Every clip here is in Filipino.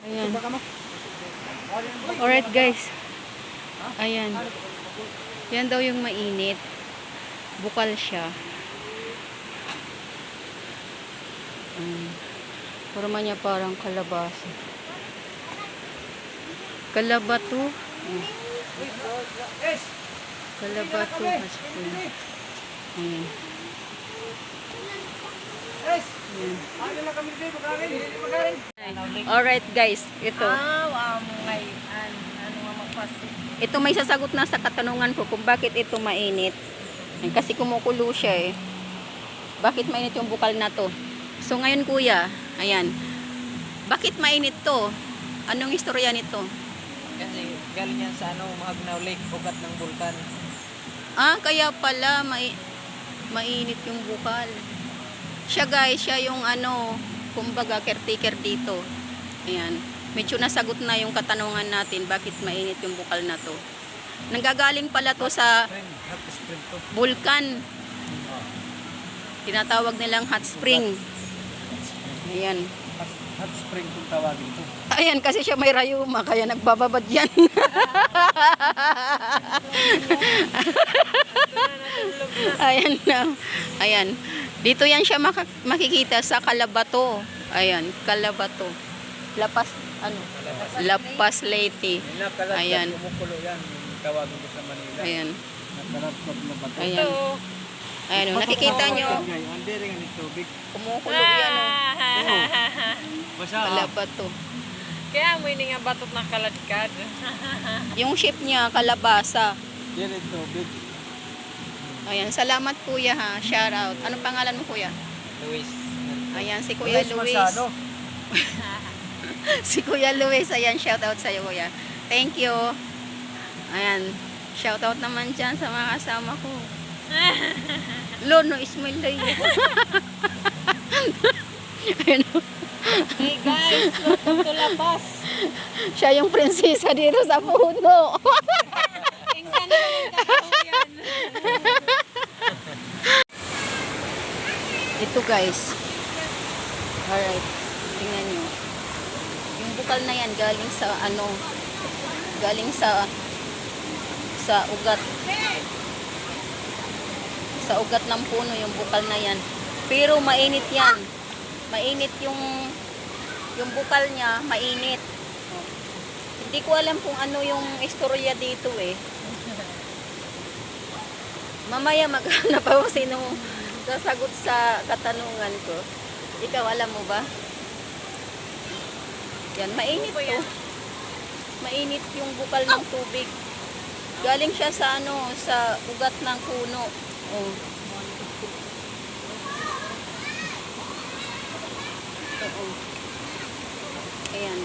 Ayan. Alright guys. Ayan. Yan daw yung mainit. Bukal siya. Forma niya parang kalabasa. Kalabato. Kalabato. Ayan. Alright guys, ito. Ito may sasagot na sa katanungan ko kung bakit ito mainit. Kasi kumukulo siya eh. Bakit mainit yung bukal na to? So ngayon kuya, ayan. Bakit mainit to? Anong istorya nito? Kasi galing yan sa Mahagnaw Lake, ugat ng bulkan. Kaya pala mainit yung bukal. Siya guys, siya yung kumbaga caretaker dito. Ayan. Medyo nasagot na yung katanungan natin bakit mainit yung bukal na to. Nanggagaling pala to sa bulkan. Tinatawag nilang hot spring. Ayan. Hot spring kung tawagin to. Ayan, kasi siya may rayuma, kaya nagbababad yan. Ayan na. Ayan. Dito yan siya makikita sa Kalabato. Ayan, Kalabato. Lapas Leyte. Ayan. Kumukulo yan, tawagin ko sa Manila. Ayan. Nagkalapag. Ayan. Ayan, nakikita nyo. Hindi rin ang tubig. Kumukulo yan. Kalabato. Kaya mo ini nga batot na kaladkad. Yung shape niya, kalabasa. Yan ang tubig. Ayan, salamat kuya ha. Shout out. Anong pangalan mo kuya? Luis. Ayan, si Kuya Luis. Masado. Si Kuya Luis, ayan, shout out sa iyo kuya. Thank you. Ayan, shout out naman dyan sa mga kasama ko. Lono Ismail. Ayan. Hey guys, welcome to Lapas. Siya yung prinsesa dito sa puno. Ingsan mo ng kakahuyan. Ito guys. Alright. Tingnan nyo. Yung bukal na yan galing sa galing sa ugat. Sa ugat ng puno yung bukal na yan. Pero mainit yan. Mainit yung bukal niya, mainit. Hindi ko alam kung ano yung istorya dito eh. Mamaya maghanap ako sino sasagot sa katanungan ko. Ikaw, alam mo ba? Yan, mainit to. Mainit yung bukal ng tubig. Galing siya sa sa ugat ng puno. Oh. Oo. Ayan.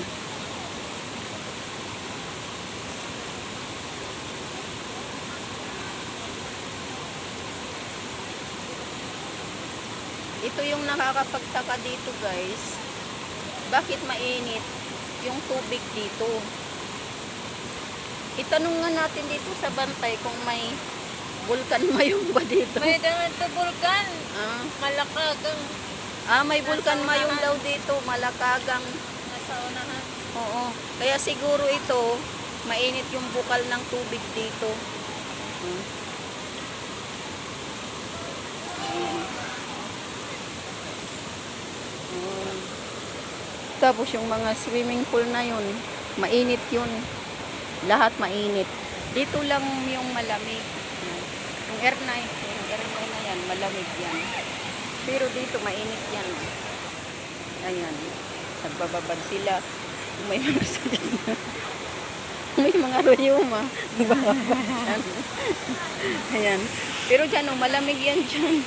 Ito yung nakakapagtaka dito guys. Bakit mainit yung tubig dito? Itanong nga natin dito sa bantay kung may bulkan mayong ba dito. May daman to bulkan. Malakagang. May bulkan mayong daw dito, Malakagang. Nasa unahan. Oo. Kaya siguro ito, mainit yung bukal ng tubig dito. Tapos yung mga swimming pool na yun, mainit yun. Lahat mainit. Dito lang yung malamig. Yung air na yan, malamig yan. Pero dito mainit yan. Ayan. Nagbababad sila. May mga sakit na. May mga rayuma. Nagbababad. Ayan. Pero dyan, malamig yan dyan.